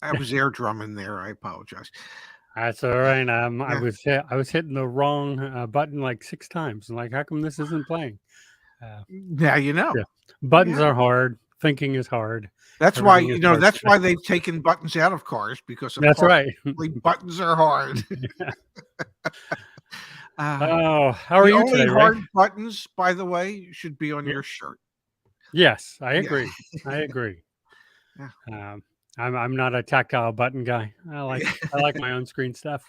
I was air drumming there. I apologize. That's all right. I Yeah. was hitting the wrong button like 6 times. Like, how come this isn't playing? Uh, Now you know. yeah, buttons Yeah. are hard. Thinking is hard. That's why, Everything is you know, hard. that's why they've taken buttons out of cars, because of That's course right. buttons are hard. Uh, Oh, how are the you only today, Ray? hard buttons, by the way, should be on Yeah. your shirt. Yes, I Yeah. agree. I agree. Yeah. Um, I'm not a tactile button guy. I like my own screen stuff.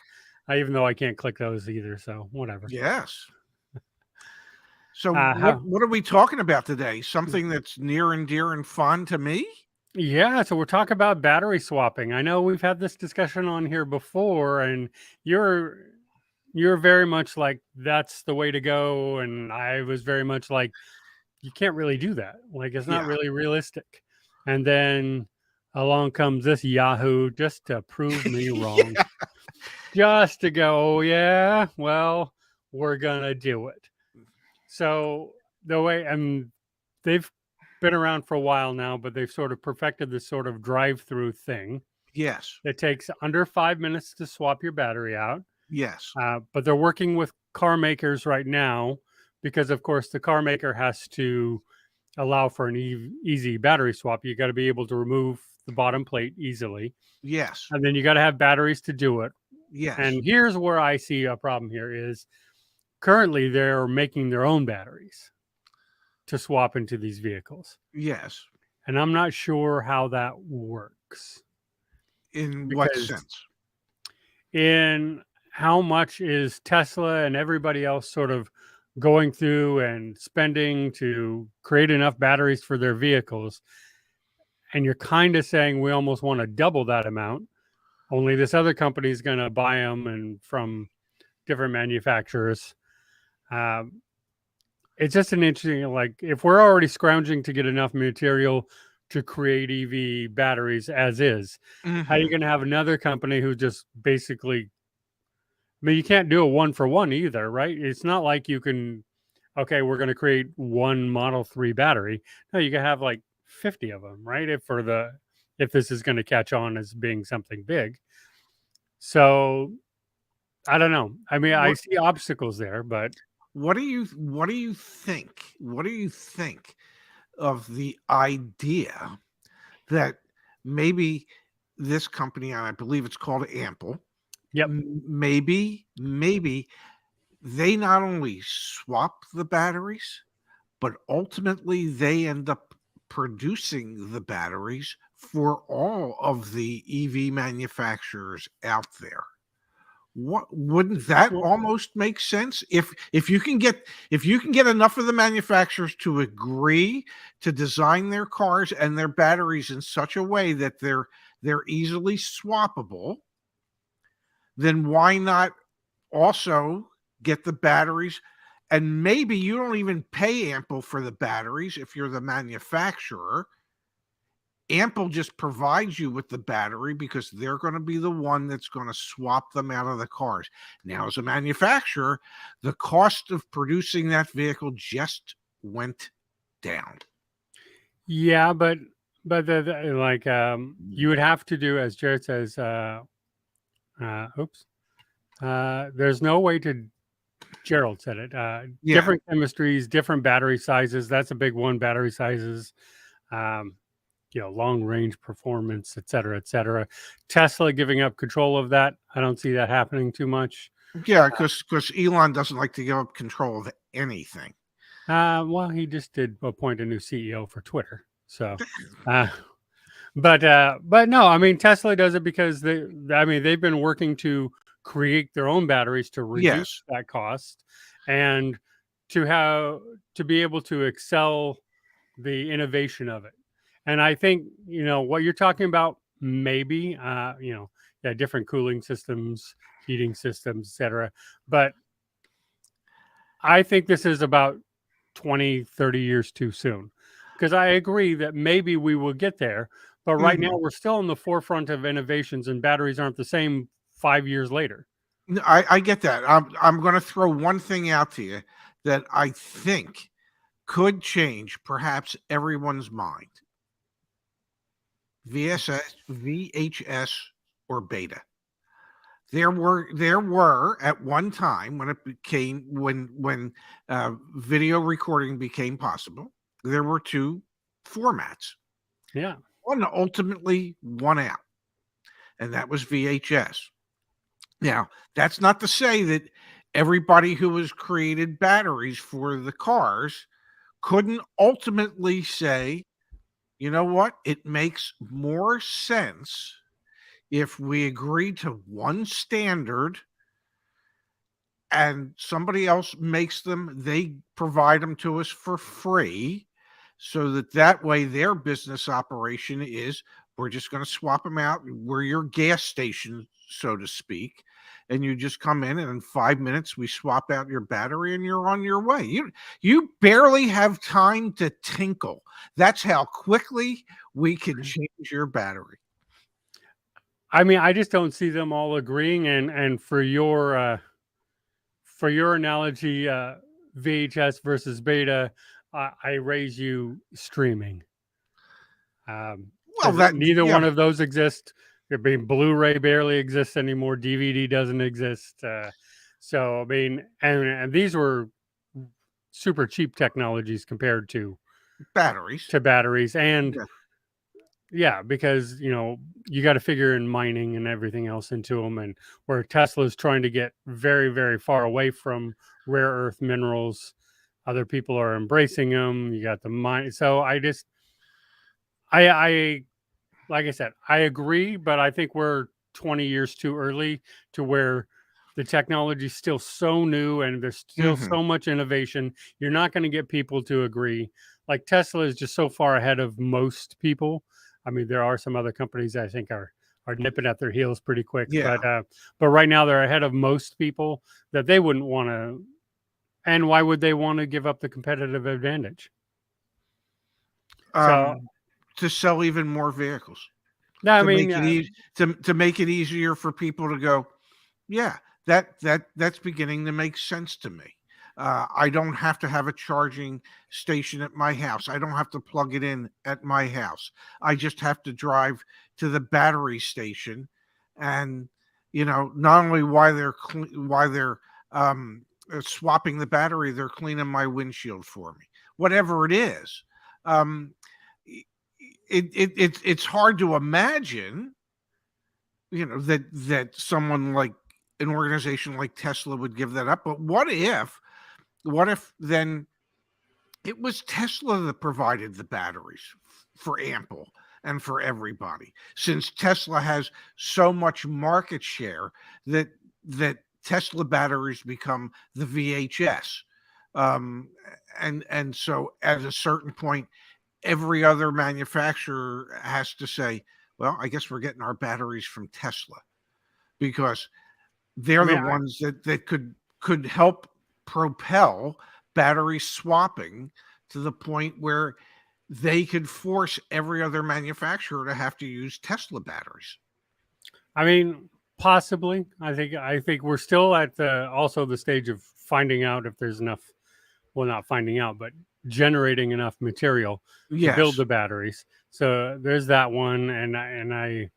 Even though I can't click those either, so whatever. Yes. So How what are we talking about today? Something that's near and dear and fun to me? Yeah, so we're talking about battery swapping. I know we've had this discussion on here before, and you're you're very much like that's the way to go, and I was very much like you can't really do that. Like it's not Yeah. really realistic. And then along comes this Yahoo just to prove me wrong. Yeah. Just to go, "Oh, yeah, well, we're gonna do it." So the way and they've been around for a while now, but they've sort of perfected this sort of drive-through thing. Yes. It takes under 5 minutes to swap your battery out. Yes. But they're working with car makers right now because, of course, the car maker has to allow for an easy battery swap. You got to be able to remove the bottom plate easily, Yes. and then you got to have batteries to do it. Yes. And here's where I see a problem here is currently they're making their own batteries to swap into these vehicles. Yes. And I'm not sure how that works In what because sense? in how much is Tesla and everybody else sort of going through and spending to create enough batteries for their vehicles. And you're kind of saying we almost want to double that amount. Only this other company is going to buy them and from different manufacturers. It's just an interesting, like, if we're already scrounging to get enough material to create EV batteries as is, how are you Mhm. going to have another company who just basically, I mean, you can't do a one for one either, right? It's not like you can, okay, we're going to create one Model 3 battery. No, you can have like 50 of them, right? If this is going to catch on as being something big. So I don't know. I mean, I What see obstacles there, but what do you think? What do you think of the idea that maybe this company, and I believe it's called Ample, yep. maybe they not only swap the batteries, but ultimately they end up producing the batteries for all of the EV manufacturers out there. What wouldn't that Well, almost make sense if you can get enough of the manufacturers to agree to design their cars and their batteries in such a way that they're easily swappable, then why not also get the batteries, and maybe you don't even pay Ample for the batteries if you're the manufacturer. Ample just provides you with the battery because they're going to be the one that's going to swap them out of the cars. Now, as a manufacturer, the cost of producing that vehicle just went down. yeah, but like you would have to do as Jared says. Oops. There's no way to. Gerald said it. Yeah. Different chemistries, different battery sizes. That's a big one. Battery sizes. Um, long range performance, et cetera, et cetera. Tesla giving up control of that. I don't see that happening too much. Yeah, because Elon doesn't like to give up control of anything. Well, he just did appoint a new CEO for Twitter. So, but no, I mean, Tesla does it because they've been working to create their own batteries to reduce Yes. that cost and to be able to excel the innovation of it. And I think, what you're talking about, maybe, different cooling systems, heating systems, etc. But I think this is about 20, 30 years too soon. Because I agree that maybe we will get there. But right now, Mhm. we're still in the forefront of innovations, and batteries aren't the same 5 years later. I get that. I'm going to throw one thing out to you that I think could change perhaps everyone's mind. VHS, or beta. There were at one time when it became when video recording became possible. There were two formats. Yeah. One ultimately won out, and that was VHS. Now, that's not to say that everybody who has created batteries for the cars couldn't ultimately say, you know what, it makes more sense if we agree to one standard and somebody else makes them, they provide them to us for free, so that way their business operation is, we're just going to swap them out. We're your gas station, so to speak, and you just come in and in 5 minutes we swap out your battery and you're on your way. You barely have time to tinkle. That's how quickly we can change your battery. I mean, I just don't see them all agreeing. And for your analogy, VHS versus beta, I raise you streaming. Well, that, neither yeah, one of those exist. I mean, Blu-ray barely exists anymore. DVD doesn't exist. So I mean, and these were super cheap technologies compared to batteries. batteries, and Yeah. yeah, because you got to figure in mining and everything else into them, and where Tesla's trying to get very, very far away from rare earth minerals, other people are embracing them. You got the mine. So I like I said, I agree, but I think we're 20 years too early to where the technology is still so new and there's still Mhm. so much innovation. You're not going to get people to agree. Like Tesla is just so far ahead of most people. I mean, there are some other companies I think are nipping at their heels pretty quick, Yeah. but right now they're ahead of most people that they wouldn't want to. And why would they want to give up the competitive advantage? So, To sell even more vehicles, no, I to mean, make it easy, to make it easier for people to go, yeah, that's beginning to make sense to me. I don't have to have a charging station at my house. I don't have to plug it in at my house. I just have to drive to the battery station, and not only why they're swapping the battery, they're cleaning my windshield for me. Whatever it is, um, it's hard to imagine, that someone like an organization like Tesla would give that up. But what if then it was Tesla that provided the batteries for ample and for everybody, since Tesla has so much market share that Tesla batteries become the VHS, and so at a certain point every other manufacturer has to say, well, I guess we're getting our batteries from Tesla, because I they're the mean, ones that could help propel battery swapping to the point where they could force every other manufacturer to have to use Tesla batteries. I mean, possibly. I think we're still at the stage of finding out if there's enough. Well, not finding out, but generating enough material to build Yes. the batteries. So there's that one, and I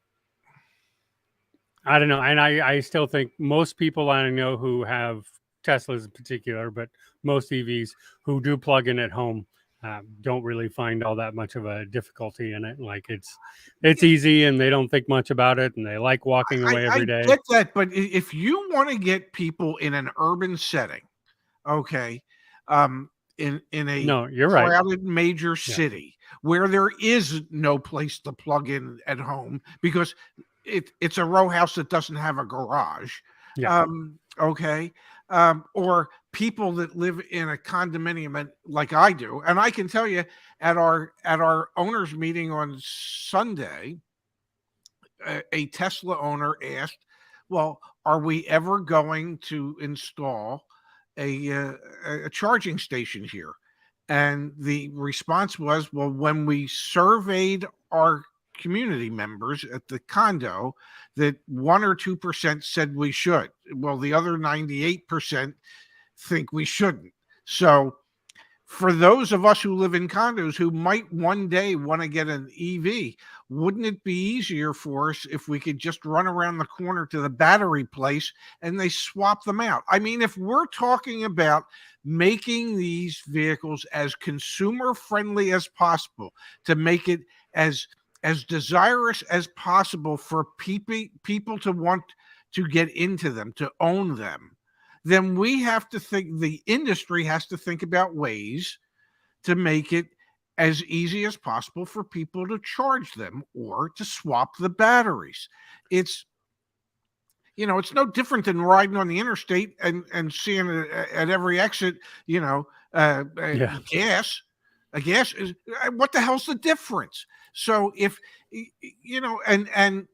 don't know, and I still think most people I know who have Teslas in particular, but most EVs who do plug in at home. Don't really find all that much of a difficulty in it. Like it's easy, and they don't think much about it, and they like walking away I every day. get that, but if you want to get people in an urban setting, okay, in a No, you're right. crowded major Yeah, city where there is no place to plug in at home because it's a row house that doesn't have a garage, yeah. okay, or people that live in a condominium like I do, and I can tell you at our owners meeting on Sunday, a Tesla owner asked, "Well, are we ever going to install a charging station here?" And the response was, "Well, when we surveyed our community members at the condo, that 1 or 2% said we should. Well, the other 98% think we shouldn't." So for those of us who live in condos who might one day want to get an EV, wouldn't it be easier for us if we could just run around the corner to the battery place and they swap them out? I mean, if we're talking about making these vehicles as consumer friendly as possible, to make it as desirous as possible for people to want to get into them, to own them, then we have to think, the industry has to think about ways to make it as easy as possible for people to charge them or to swap the batteries. It's, it's no different than riding on the interstate and seeing at every exit, Yeah. gas. A gas is, what the hell's the difference? So if and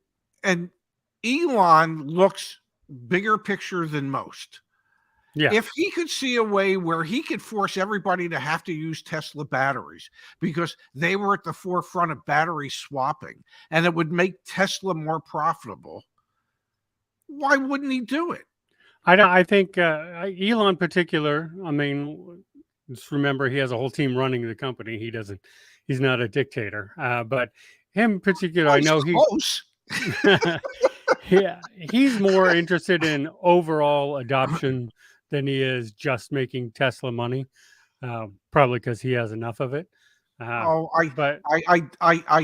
Elon looks bigger picture than most. Yeah. If he could see a way where he could force everybody to have to use Tesla batteries because they were at the forefront of battery swapping, and it would make Tesla more profitable, why wouldn't he do it? I think Elon in particular, I mean, just remember he has a whole team running the company. He's not a dictator. But him in particular, I know close. Yeah, he's more interested in overall adoption than he is just making Tesla money. Probably because he has enough of it. I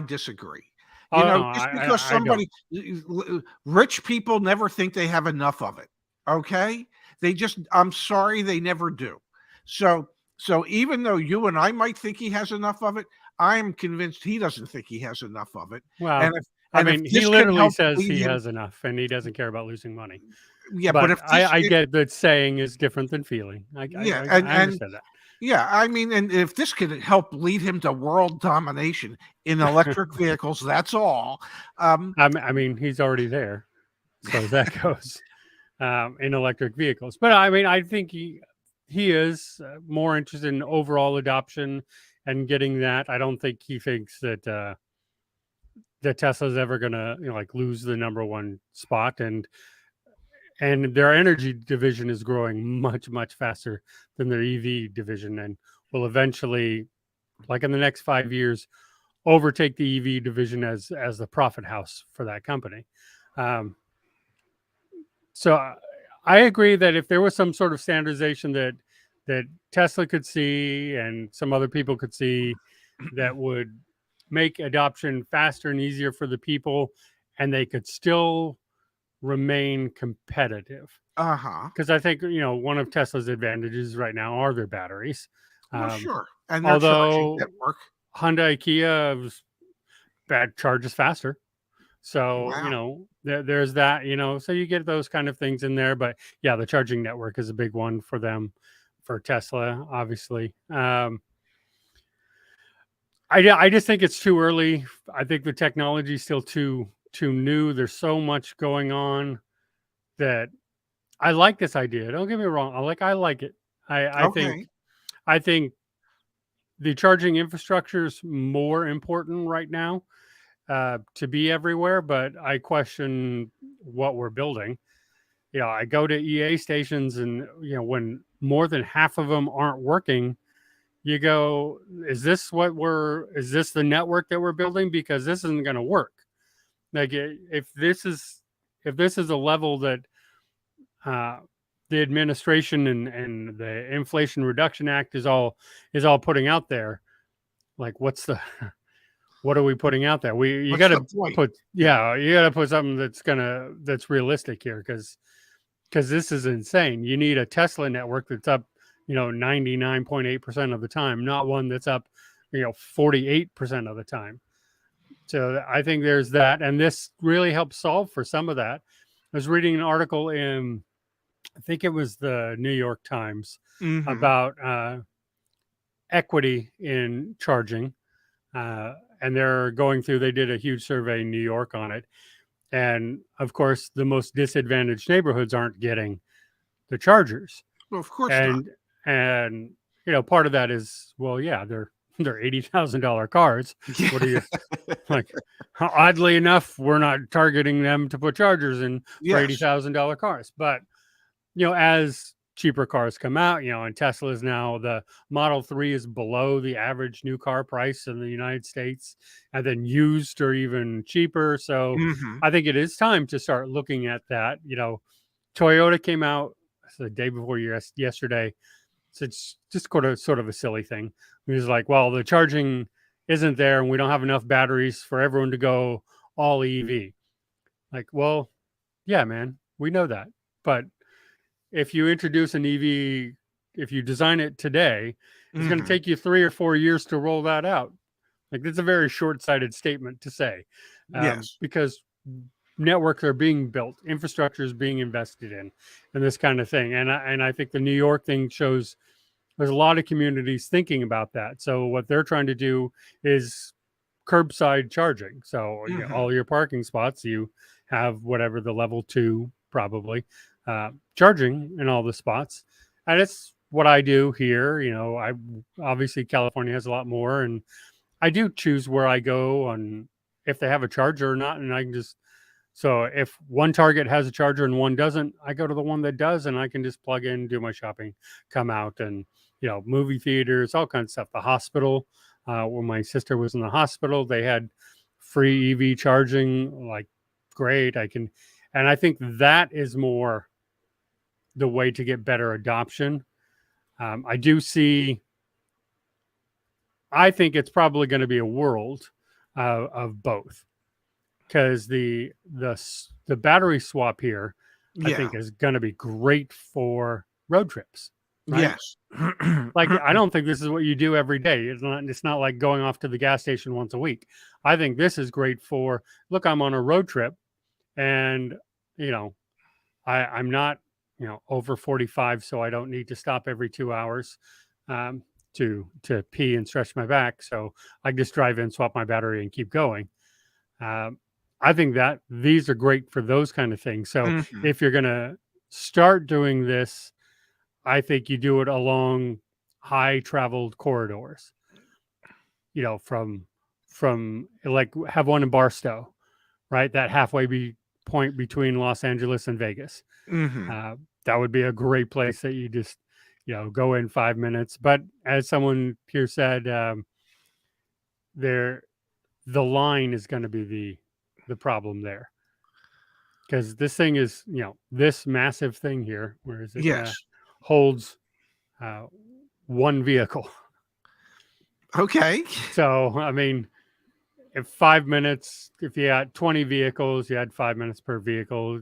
disagree. Just because somebody, rich people never think they have enough of it. Okay, I'm sorry, they never do. So even though you and I might think he has enough of it, I'm convinced he doesn't think he has enough of it. Well, he literally says he has enough, and he doesn't care about losing money. Yeah, but if I get that saying is different than feeling. I understand that. Yeah, I mean, and if this could help lead him to world domination in electric vehicles, that's all. I mean, he's already there, so that goes in electric vehicles. But I mean, I think he is more interested in overall adoption and getting that. I don't think he thinks that that Tesla's ever gonna lose the number one spot, and their energy division is growing much faster than their EV division, and will eventually, like in the next 5 years, overtake the EV division as the profit house for that company. So I agree that if there was some sort of standardization that Tesla could see and some other people could see, that would make adoption faster and easier for the people, and they could still remain competitive. Because I think one of Tesla's advantages right now are their batteries. Sure, and their charging network. Hyundai, Kia charges faster. So there's that. So you get those kind of things in there. But yeah, the charging network is a big one for them, for Tesla, obviously. I just think it's too early. I think the technology is still too new. There's so much going on that I like this idea. Don't get me wrong. I like it. I think the charging infrastructure is more important right now to be everywhere, but I question what we're building. I go to EA stations, and when more than half of them aren't working, you go, is this the network that we're building? Because this isn't going to work. Like if this is a level that the administration and the Inflation Reduction Act is all putting out there, like what are we putting out there? You got to put something that's realistic here, because this is insane. You need a Tesla network that's up 99.8% of the time, not one that's up 48% of the time. So I think there's that, and this really helps solve for some of that. I was reading an article in, I think it was the New York Times, about equity in charging, and they're going through. They did a huge survey in New York on it, and of course, the most disadvantaged neighborhoods aren't getting the chargers. Well, of course not. And part of that is, well, yeah, they're $80,000 cars. What are you like? Oddly enough, we're not targeting them to put chargers in for $80,000 cars. But as cheaper cars come out, and Tesla's now, the Model 3 is below the average new car price in the United States, and then used or even cheaper. So Hmm. I think it is time to start looking at that. Toyota came out the day before yesterday. So it's just sort of a silly thing. It was like, well, the charging isn't there and we don't have enough batteries for everyone to go all EV. Like, well, yeah, man, we know that. But if you introduce an EV, if you design it today, it's going to Hmm. take you 3 or 4 years to roll that out. Like, that's a very short-sighted statement to say, Yes. because networks are being built, infrastructure is being invested in, and this kind of thing. And I think the New York thing shows there's a lot of communities thinking about that. So what they're trying to do is curbside charging. So Hmm. all your parking spots, you have whatever the level 2 probably charging in all the spots, and it's what I do here. I obviously California has a lot more, and I do choose where I go on if they have a charger or not, and I can just, so if one Target has a charger and one doesn't, I go to the one that does, and I can just plug in, do my shopping, come out, and movie theaters, all kinds of stuff. The hospital, when my sister was in the hospital, they had free EV charging. Like, great, I can, and I think that is more the way to get better adoption. I do see. I think it's probably going to be a world of both, because the battery swap here, I Yeah. think, is going to be great for road trips, right? Yes. Like, I don't think this is what you do every day. It's not like going off to the gas station once a week. I think this is great for, look, I'm on a road trip, and you know I'm not over 45, so I don't need to stop every 2 hours um, to pee and stretch my back. So I just drive in, swap my battery, and keep going. Um, I think that these are great for those kind of things. So Hmm. if you're going to start doing this, I think you do it along high traveled corridors. From like, have one in Barstow, right? That point between Los Angeles and Vegas. Hmm. Uh, that would be a great place that you just go in 5 minutes. But as someone here said, there the line is going to be the problem there, because this thing is, this massive thing here, where is it, Yes. holds uh, one vehicle. Okay. So I mean, if 5 minutes, if you had 20 vehicles, you had 5 minutes per vehicle,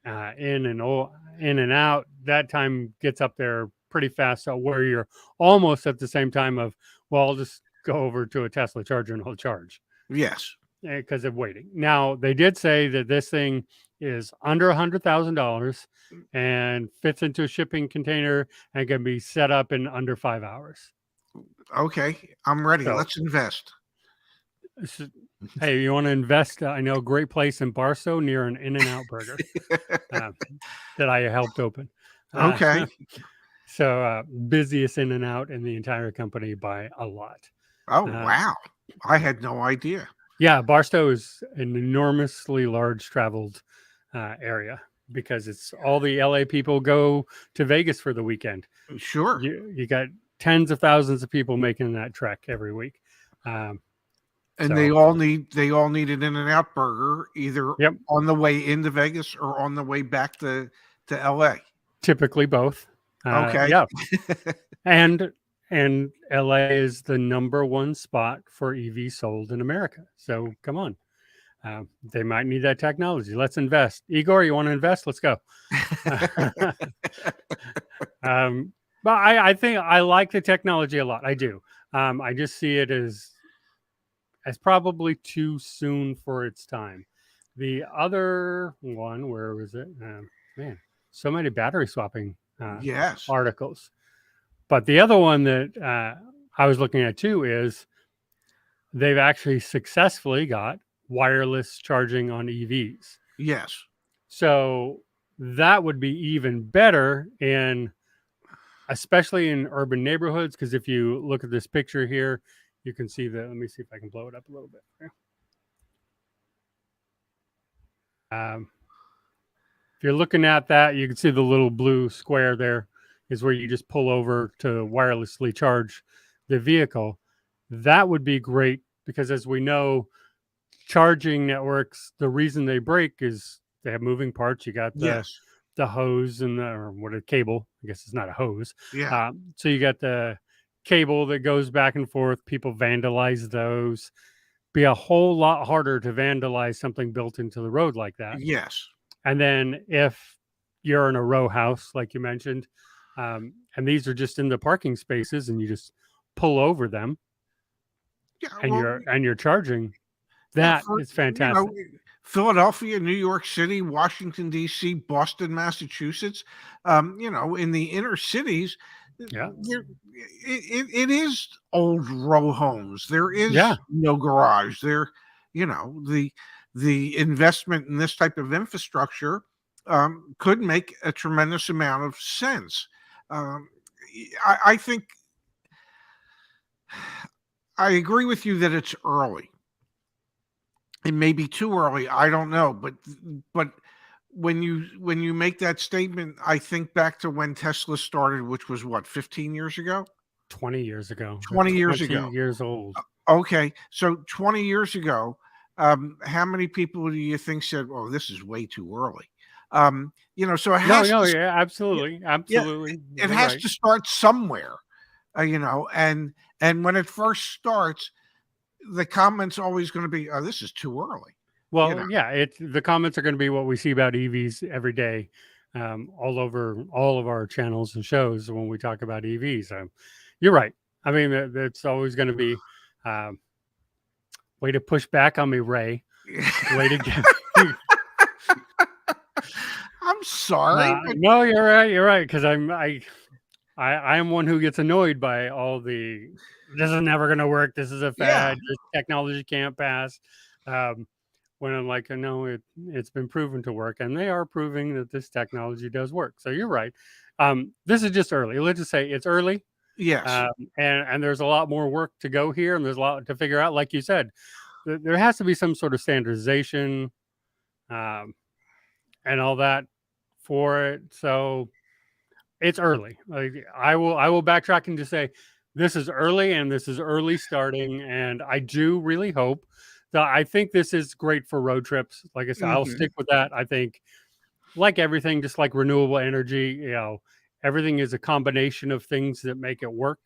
in and out. That time gets up there pretty fast. So where you're almost at the same time of, well, I'll just go over to a Tesla charger and I'll charge, Yes. because of waiting. Now, they did say that this thing is under $100,000 and fits into a shipping container and can be set up in under 5 hours. Okay. I'm ready. So, Let's invest. hey, you want to invest? I know a great place in Barstow near an In-N-Out Burger uh, that I helped open. Uh, Okay. so, busiest In-N-Out in the entire company by a lot. Oh, Uh, wow. I had no idea. Yeah, Barstow is an enormously large traveled area, because it's all the LA people go to Vegas for the weekend. Sure. You got tens of thousands of people making that trek every week. Um, And they so, all need an In-N-Out burger either yep, on the way into Vegas or on the way back to LA. typically both. Okay. Yeah, and LA is the number one spot for EV sold in America. So come on, they might need that technology. Let's invest. Igor, you want to invest? Let's go. um, but I think I like the technology a lot. I do. I just see it as probably too soon for its time. The other one, where was it? Man, so many battery swapping Yes. articles. But the other one that I was looking at too is they've actually successfully got wireless charging on EVs. Yes. So that would be even better especially in urban neighborhoods. Because if you look at this picture here, you can see let me see if I can blow it up a little bit. if you're looking at that, you can see the little blue square there is where you just pull over to wirelessly charge the vehicle. That would be great because, as we know, charging networks, the reason they break is they have moving parts. You got Yes. the hose and the, or what, a cable. I guess it's not a hose. Yeah. So you got the cable that goes back and forth. People vandalize those. Be a whole lot harder to vandalize something built into the road like that. Yes. And then if you're in a row house, like you mentioned, and these are just in the parking spaces, and you just pull over them, Yeah. and Well, you're charging, yeah. that For, is fantastic. Philadelphia, New York City, Washington, D.C., Boston, Massachusetts, in the inner cities, Yeah. it is old row homes. There is Yeah. no garage. The investment in this type of infrastructure could make a tremendous amount of sense. Um, I think I agree with you that it's early. It may be too early. I don't know, but when you make that statement, I think back to when Tesla started, which was what, 15 years ago? 20 years ago. 20 years 20 ago. years old. Okay, so 20 years ago, how many people do you think said, "Oh, this is way too early"? So it has No, to, yeah, absolutely. yeah, Absolutely. it You're has right. to start somewhere, and when it first starts, the comment's always going to be, "Oh, this is too early." You Well, know, yeah, the comments are going to be what we see about EVs every day, all over all of our channels and shows when we talk about EVs. You're right. I mean, that's always going to be um, way to push back on me, Ray. Way to get me. I'm sorry, but No, you're right. You're right. Because I am one who gets annoyed by all the this is never going to work. This is a yeah, fad. This technology can't pass. Um, when I'm like, no, it's been proven to work, and they are proving that this technology does work. So you're right. This is just early. Let's just say it's early, yes, um, and there's a lot more work to go here, and there's a lot to figure out. Like you said, there has to be some sort of standardization, um, and all that for it. So it's early. Like I will backtrack and just say this is early, and this is early starting, and I do really hope that I think this is great for road trips. Like I said, I'll mhm, stick with that. I think like everything, just like renewable energy, everything is a combination of things that make it work.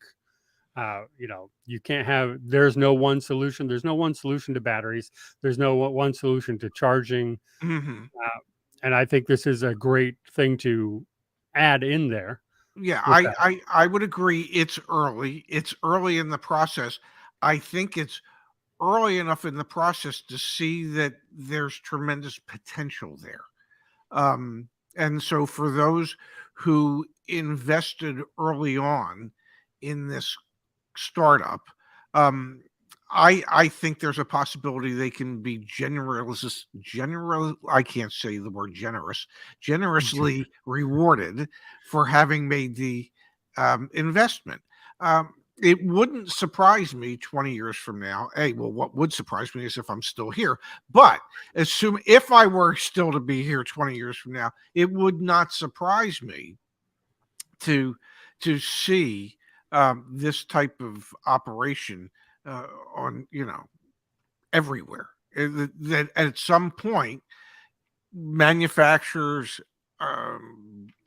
You can't have there's no one solution. There's no one solution to batteries. There's no one solution to charging. mhm. And I think this is a great thing to add in there Yeah, with I that. I I would agree. It's early. It's early in the process. I think it's early enough in the process to see that there's tremendous potential there. And so for those who invested early on in this startup, um, I think there's a possibility they can be general. I can't say the word generously rewarded for having made the investment. It wouldn't surprise me 20 years from now. Hey, well, what would surprise me is if I'm still here. But assume if I were still to be here 20 years from now, it would not surprise me to see this type of operation on everywhere. That at some point manufacturers,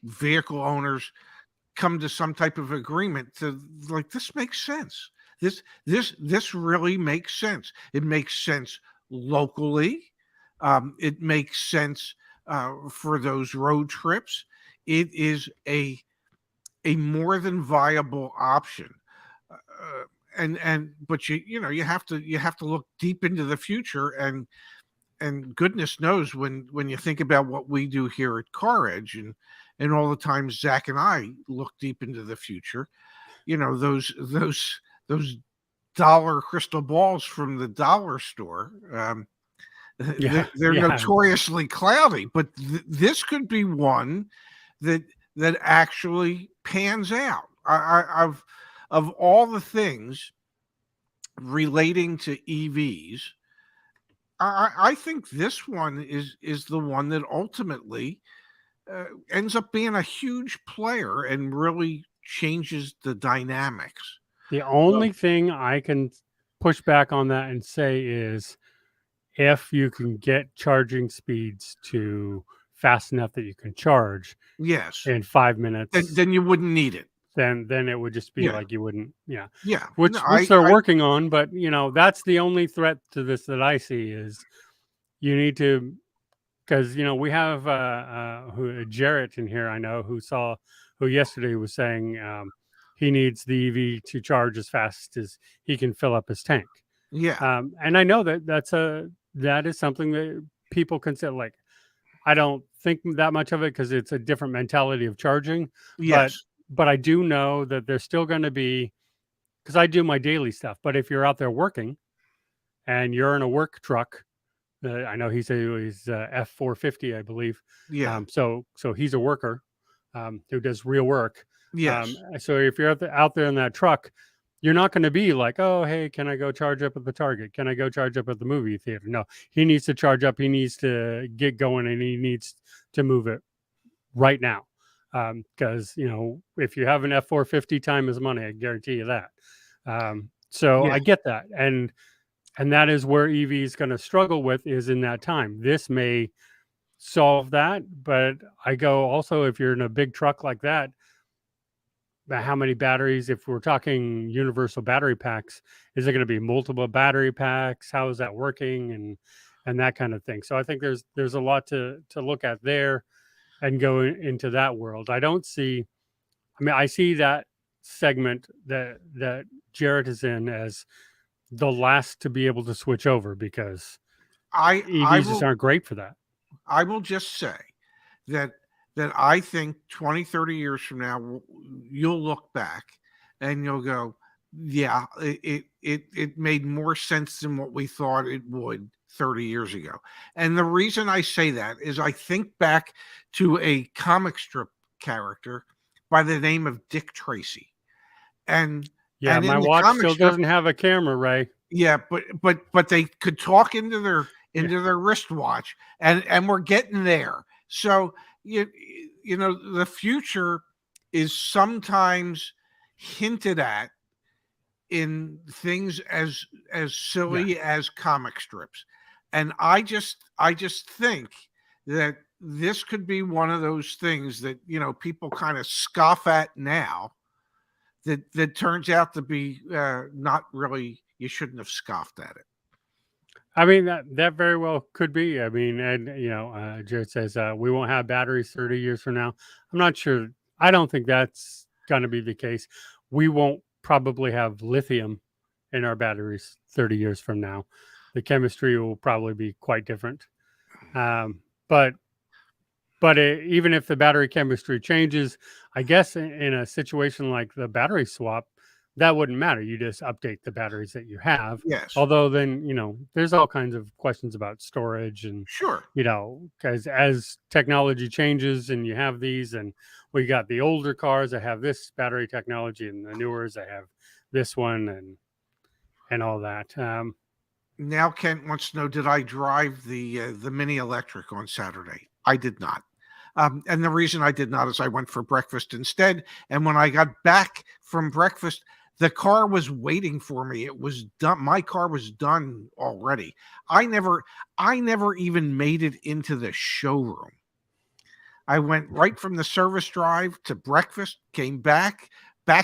vehicle owners come to some type of agreement to, like, this makes sense. This really makes sense. It makes sense locally. It makes sense for those road trips. It is a more than viable option. And but you have to look deep into the future, and goodness knows when you think about what we do here at CarEdge, and all the times Zach and I look deep into the future, those dollar crystal balls from the dollar store, Yeah, they're yeah, notoriously cloudy, but this could be one that actually pans out. Of all the things relating to EVs, I think this one is the one that ultimately ends up being a huge player and really changes the dynamics. The So, only thing I can push back on that and say is if you can get charging speeds to fast enough that you can charge yes, in 5 then minutes, then you wouldn't need it. then it would just be Yeah, like you wouldn't, yeah. yeah. No, Which they're working on, but that's the only threat to this that I see is you need to, because we have Jarrett in here I know who yesterday was saying he needs the EV to charge as fast as he can fill up his tank. yeah, And I know that is something that people consider. Like, I don't think that much of it because it's a different mentality of charging, but yes, I do know that there's still going to be, because I do my daily stuff. But if you're out there working and you're in a work truck, I know he's F450, I believe. yeah, So he's a worker who does real work. yes, So if you're out there in that truck, you're not going to be like, oh, hey, can I go charge up at the Target? Can I go charge up at the movie theater? No, he needs to charge up. He needs to get going, and he needs to move it right now. Because if you have an F450, time is money. I guarantee you that. So yeah. I get that, and that is where EV is going to struggle with is in that time. This may solve that, but I go also if you're in a big truck like that, how many batteries? If we're talking universal battery packs, is it going to be multiple battery packs? How is that working, and that kind of thing? So I think there's a lot to look at there and go into that world. I don't see. I mean, I see that segment that Jarrett is in as the last to be able to switch over because I EVs just will aren't great for that. I will just say that I think 20, 30 years from now, you'll look back and you'll go, yeah, it made more sense than what we thought it would 30 years ago. And the reason I say that is I think back to a comic strip character by the name of Dick Tracy. And Yeah, my in the watch comic still strip, doesn't have a camera, Ray. yeah, but they could talk Yeah. into their wristwatch, and we're getting there. So you know the future is sometimes hinted at in things as Yeah. silly as comic strips, and I just think that this could be one of those things that people kind of scoff at now that turns out to be not really. You shouldn't have scoffed at it. I mean, that very well could be. I mean, and Jared says we won't have batteries 30 years from now. I'm not sure. I don't think that's going to be the case. We won't probably have lithium in our batteries 30 years from now. The chemistry will probably be quite different. Um, but even if the battery chemistry changes, I guess in a situation like the battery swap, that wouldn't matter. You just update the batteries that you have. Yes, Although then, there's all kinds of questions about storage and, sure. because as technology changes and you have these, and we got the older cars that have this battery technology and the newers that have this one and all that. Now Kent wants to know: did I drive the mini electric on Saturday? I did not. And the reason I did not is I went for breakfast instead. And when I got back from breakfast, the car was waiting for me. It was done. My car was done already. I never even made it into the showroom. I went right from the service drive to breakfast, came back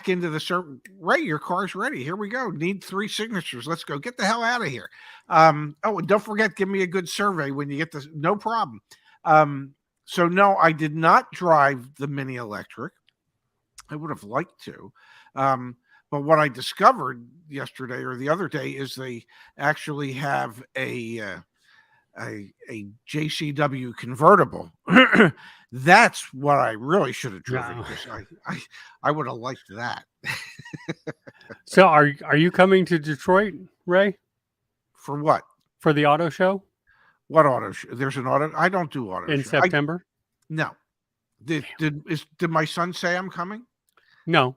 into the service. Ray, your car's ready. Here we go. Need 3 signatures. Let's go. Get the hell out of here. Oh, and don't forget, give me a good survey when you get this. No problem. So no, I did not drive the mini electric. I would have liked to. But what I discovered yesterday or the other day is they actually have a JCW convertible. That's what I really should have driven, No. because I would have liked that. So are you coming to Detroit, Ray, For what? for the auto show What auto show? There's an auto. I don't do auto in show. September? No. Did my son say I'm coming? No.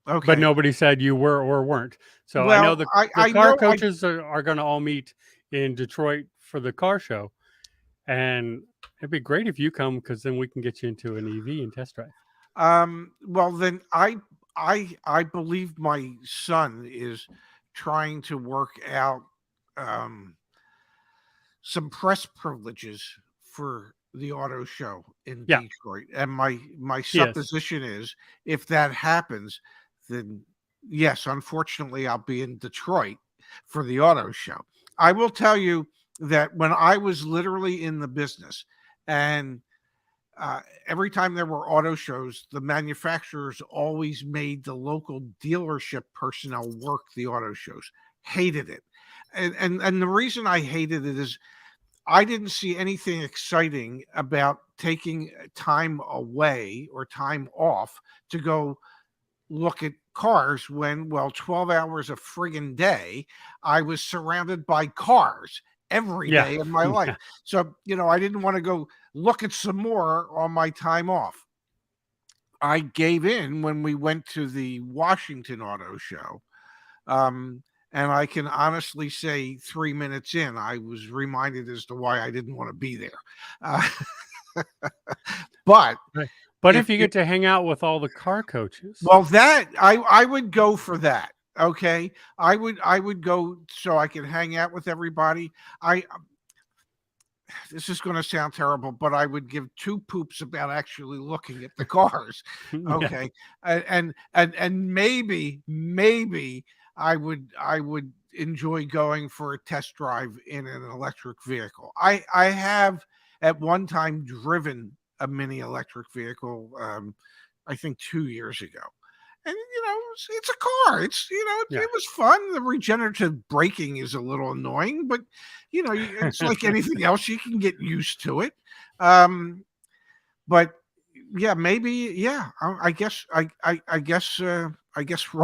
Okay. But nobody said you were or weren't. So I know Well, the I car know coaches are going to all meet in Detroit for the car show. And it'd be great if you come, because then we can get you into an EV and test drive. Well, then I believe my son is trying to work out um, some press privileges for the auto show in Yeah, Detroit, and my yes. supposition is if that happens, then yes, unfortunately, I'll be in Detroit for the auto show. I will tell you that when I was literally in the business, and every time there were auto shows, the manufacturers always made the local dealership personnel work the auto shows. Hated it, and the reason I hated it is I didn't see anything exciting about taking time away or time off to go look at cars when, well, 12 hours a friggin' day, I was surrounded by cars every Yeah. day of my life. Yeah. So, I didn't want to go look at some more on my time off. I gave in when we went to the Washington Auto Show. Um, and I can honestly say 3 minutes in, I was reminded as to why I didn't want to be there. Uh, but Right. But if if you you, get to hang out with all the car coaches, well, that I would go for that. Okay, I would go so I can hang out with everybody. I This is going to sound terrible, but I would give two poops about actually looking at the cars. yeah, Okay, and maybe I would enjoy going for a test drive in an electric vehicle. I have at one time driven a mini electric vehicle. I think 2 years ago. And it's a car. yeah, It was fun. The regenerative braking is a little annoying, but it's like anything else. You can get used to it. Um, but yeah, maybe yeah. I guess we're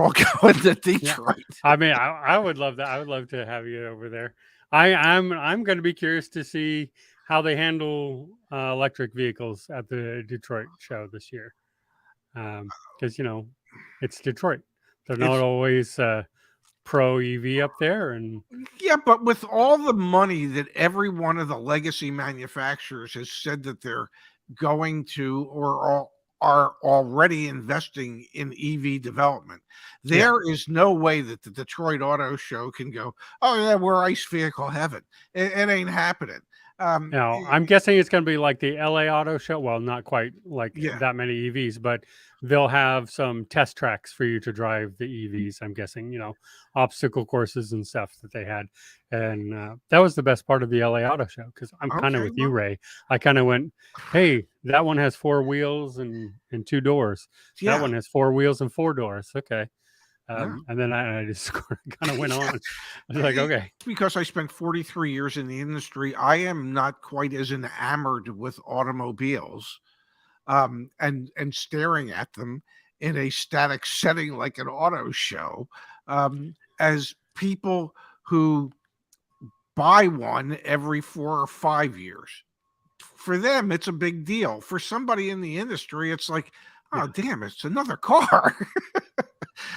all going to yeah. Detroit. I mean, I would love that. I would love to have you over there. I'm going to be curious to see how they handle electric vehicles at the Detroit show this year, because it's Detroit. They're not It's always pro EV up there, and Yeah, but with all the money that every one of the legacy manufacturers has said that they're going to are already investing in EV development, yeah. there is no way that the Detroit Auto Show can go, oh, yeah, we're ICE vehicle heaven. It ain't happening. Now, I'm guessing it's going to be like the LA Auto Show. Well, not quite like Yeah. that many EVs, but they'll have some test tracks for you to drive the EVs. I'm guessing, obstacle courses and stuff that they had. And that was the best part of the LA Auto Show, because I'm kind of Okay. with you, Well, Ray. I kind of went, hey, that one has four wheels and two doors. That yeah. one has four wheels and four doors. Okay. Yeah. And then I just kind of went on. Yeah. I was like, okay. Because I spent 43 years in the industry, I am not quite as enamored with automobiles and staring at them in a static setting like an auto show as people who buy one every 4 or 5 years. For them, it's a big deal. For somebody in the industry, it's like, oh, Yeah. damn, it's another car.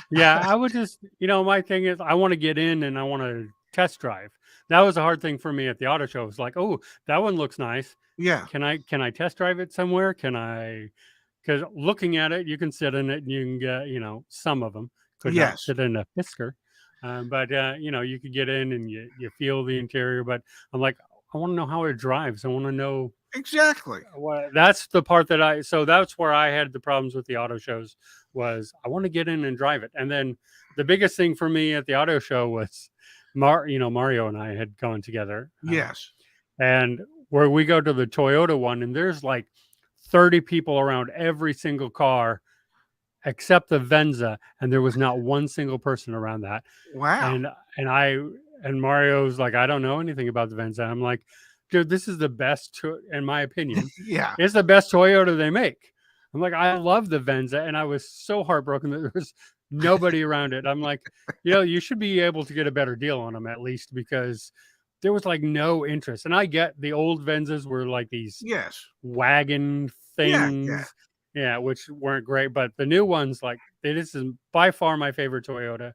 Yeah, I would just, my thing is I want to get in and I want to test drive. That was a hard thing for me at the auto show. It's like, oh, that one looks nice. Yeah. Can I test drive it somewhere? Because looking at it, you can sit in it and you can get, some of them could not Yes. sit in a Fisker. But you could get in and you feel the interior. But I'm like, I want to know how it drives. I want to know Exactly. that's the part so that's where I had the problems with the auto shows. Was I want to get in and drive it. And then the biggest thing for me at the auto show was Mario and I had gone together, Yes. and where we go to the Toyota one, and there's like 30 people around every single car except the Venza, and there was not one single person around that. Wow. And I and Mario's like, I don't know anything about the Venza. I'm like, dude, this is the best, in my opinion. Yeah. It's the best Toyota they make. I'm like, I love the Venza, and I was so heartbroken that there was nobody around it. I'm like, you should be able to get a better deal on them at least, because there was like no interest. And I get the old Venzas were like these Yes. wagon Yeah. Yeah. things, yeah, which weren't great. But the new ones, like this is by far my favorite Toyota,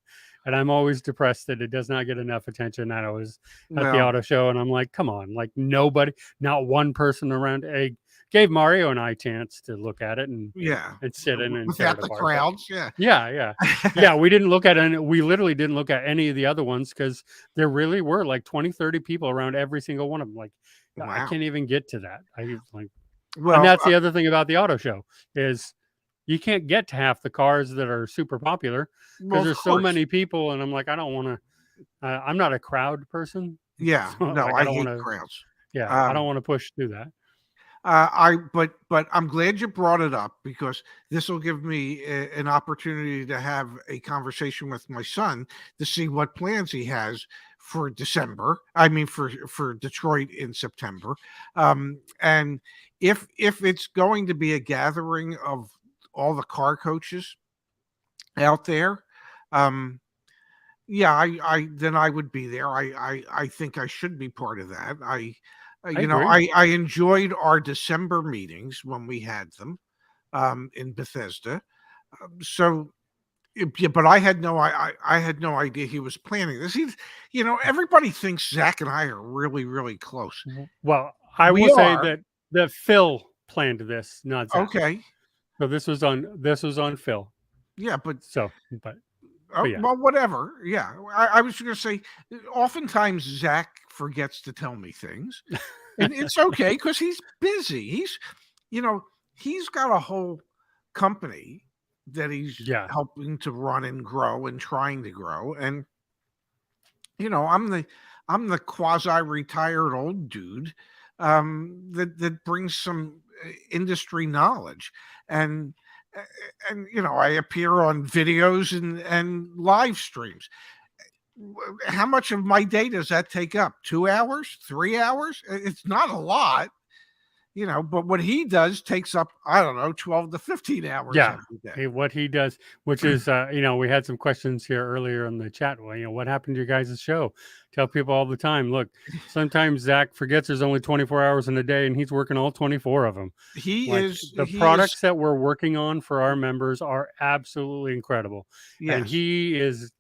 and I'm always depressed that it does not get enough attention. I was at the Well, auto show, and I'm like, come on, like nobody, not one person around. I gave Mario and I a chance to look at it yeah, and sit in and tear without it the apart, but crowds, yeah. yeah, yeah. Yeah, we didn't look at any, we literally didn't look at any of the other ones because there really were like 20, 30 people around every single one of them. Like, I Wow. can't even get to that. I like, and Well, that's the other thing about the auto show is you can't get to half the cars that are super popular because of there's so course. many people, and I'm like, I don't want to. I'm not a crowd person, Yeah, so no, like I I don't want hate to. crowds. Yeah, I don't Um, want to push through that. but I'm glad you brought it up because this will give me an opportunity to have a conversation with my son to see what plans he has for December. I mean, for Detroit in September, and if it's going to be a gathering of all the car coaches out there, um, yeah, I then I would be there. I think I should be part of that. I agree. I enjoyed our December meetings when we had them in Bethesda. So, yeah, but I had no idea he was planning this. Everybody thinks Zach and I are really really close. Well, I We will say are that Phil planned this, not Zach. okay. So this was on Phil. Yeah, but So, but yeah, well, whatever. Yeah, I was going to say. Oftentimes, Zach forgets to tell me things. And it's okay because he's busy. You know, he's got a whole company that he's yeah, helping to run and grow and trying to grow. And I'm the quasi-retired old dude that brings some industry knowledge, and I appear on videos and live streams. How much of my day does that take up? 2 hours, 3 hours? It's not a lot, but what he does takes up, I don't know, 12 to 15 hours yeah. every day. Hey, what he does, which is, we had some questions here earlier in the chat. Well, what happened to your guys' show? Tell people all the time. Look, sometimes Zach forgets there's only 24 hours in a day, and he's working all 24 of them. Like the He is, products that we're working on for our members are absolutely incredible, and yes. he is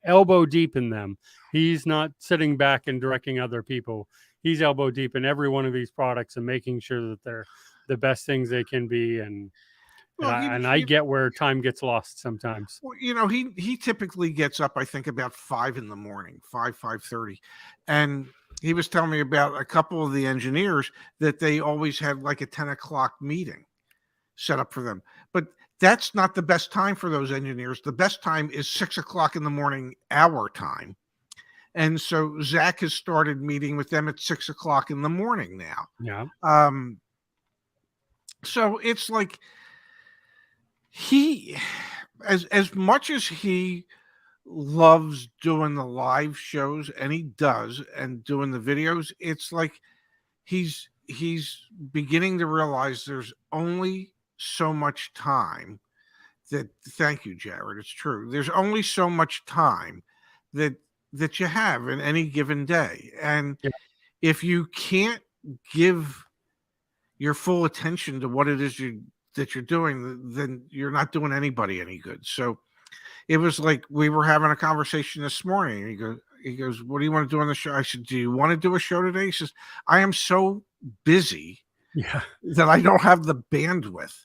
elbow deep in them. He's not sitting back and directing other people. He's elbow deep in every one of these products and making sure that they're the best things they can be. And Well, I get where time gets lost sometimes. well, he typically gets up, I think, about 5 in the morning, 5:30, and he was telling me about a couple of the engineers that they always had like a 10 o'clock meeting set up for them. But that's not the best time for those engineers. The best time is 6 o'clock in the morning, our time. And so Zach has started meeting with them at 6 o'clock in the morning now. Yeah. So it's like he, as much as he loves doing the live shows, and he does, and doing the videos, it's like he's beginning to realize there's only so much time that thank you, Jared. It's true. There's only so much time that you have in any given day. And Yeah. if you can't give your full attention to what it is that you're doing, then you're not doing anybody any good. So it was like we were having a conversation this morning. He goes, what do you want to do on the show? I said, do you want to do a show today? He says, I am so busy Yeah. that I don't have the bandwidth.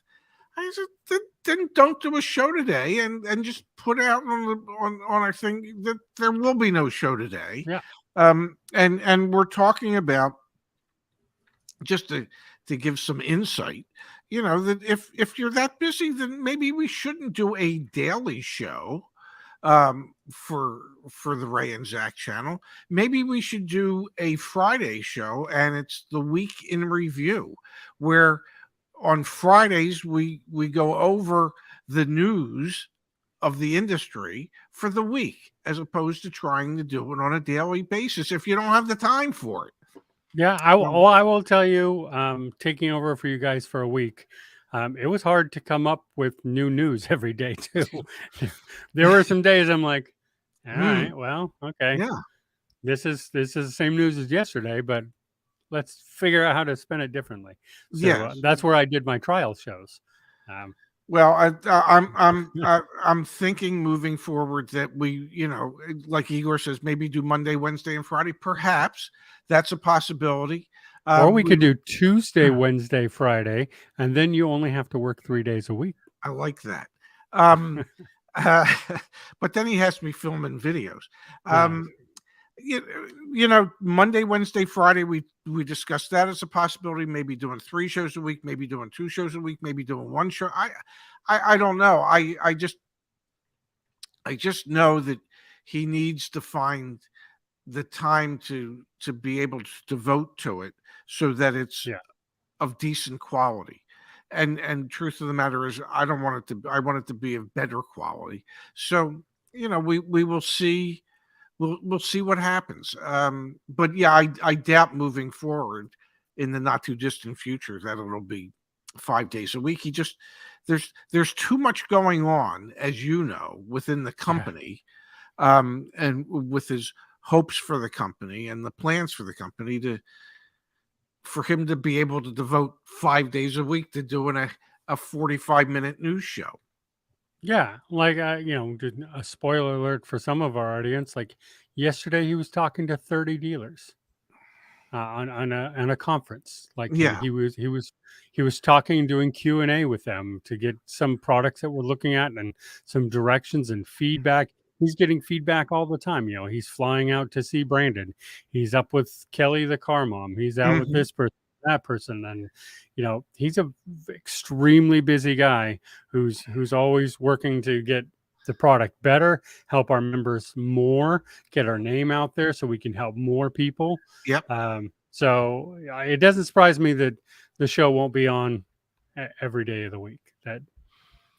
I said, then don't do a show today and just put out on our thing that there will be no show today. Yeah. And we're talking about, just to give some insight, that if you're that busy, then maybe we shouldn't do a daily show for the Ray and Zach channel. Maybe we should do a Friday show, and it's the week in review, where on Fridays we go over the news of the industry for the week, as opposed to trying to do it on a daily basis if you don't have the time for it. Yeah. I will tell you, taking over for you guys for a week, it was hard to come up with new news every day too. There were some days I'm like, all right, well, okay. Yeah. This is the same news as yesterday, but let's figure out how to spin it differently. So Yes. that's where I did my trial shows. Well, I'm thinking moving forward that we, like Igor says, maybe do Monday, Wednesday, and Friday. Perhaps that's a possibility. Or we We could do Tuesday, Wednesday, Friday, and then you only have to work 3 days a week. I like that. Um, uh, but then he has me filming videos. Yeah. You, Monday, Wednesday, Friday, we discussed that as a possibility. Maybe doing 3 shows a week, maybe doing 2 shows a week, maybe doing 1 show. I don't know. I just know that he needs to find the time to be able to devote to it so that it's Yeah. of decent quality. And truth of the matter is, I want it to be of better quality. So, we will see. We'll see what happens. But yeah, I doubt moving forward in the not too distant future that it'll be 5 days a week. There's too much going on, as you know, within the Yeah. company, and with his hopes for the company and the plans for the company for him to be able to devote 5 days a week to doing a 45-minute news show. Yeah, like just a spoiler alert for some of our audience. Like yesterday, he was talking to 30 dealers on a conference. Like Yeah. he was talking, doing Q&A with them to get some products that we're looking at and some directions and feedback. He's getting feedback all the time. He's flying out to see Brandon. He's up with Kelly, the car mom. He's out with Mhm. this person, that person, and he's a extremely busy guy who's always working to get the product better, help our members more, get our name out there so we can help more people. Yep. So it doesn't surprise me that the show won't be on every day of the week. That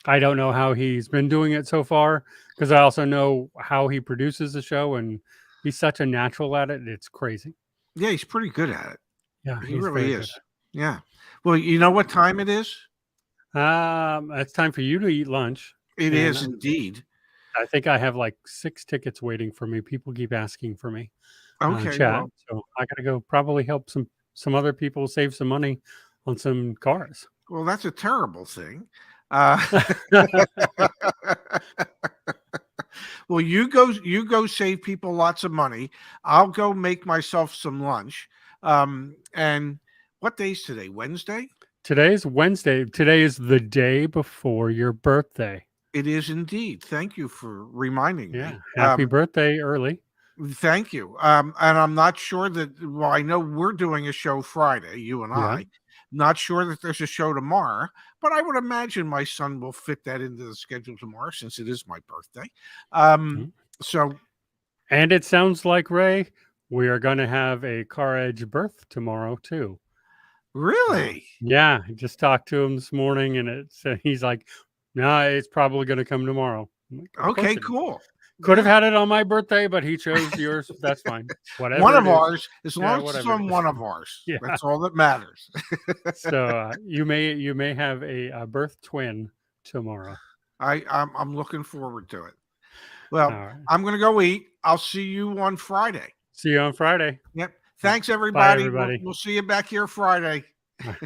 I don't know how he's been doing it so far, because I also know how he produces the show, and he's such a natural at it. It's crazy. Yeah, he's pretty good at it. Yeah, He he's really very good is. Yeah. Well, you know what time it is? at it. It's time for you to eat lunch, It and is indeed. I think I have like 6 tickets waiting for me. People keep asking for me on Okay, chat, well, so I got to go probably help some other people save some money on some cars. that's a terrible thing. Uh, well, you go save people lots of money. I'll go make myself some lunch. And what day's today? Wednesday? Today's Wednesday. Today is the day before your birthday. It is indeed. Thank you for reminding Yeah, me. happy birthday early. Thank you. And I'm not sure well, I know we're doing a show Friday, you and Yeah. I. Not sure that there's a show tomorrow, but I would imagine my son will fit that into the schedule tomorrow since it is my birthday. Mm. So And it sounds like, Ray, we are going to have a CarEdge birth tomorrow too. really, Yeah, I just talked to him this morning, and he's like, "No, it's probably going to come tomorrow." I'm like, of course okay, it is. cool. Could have Yeah. had it on my birthday, but he chose yours. That's fine. One Whatever of it is. ours, as Yeah, long as it's whatever it on is. one of ours, Yeah. that's all that matters. So you may have a birth twin tomorrow. I'm looking forward to it. All Well, right. I'm going to go eat. I'll see you on Friday. See you on Friday. Yep. All right. Thanks, Bye, everybody. We'll everybody. we'll see you back here Friday.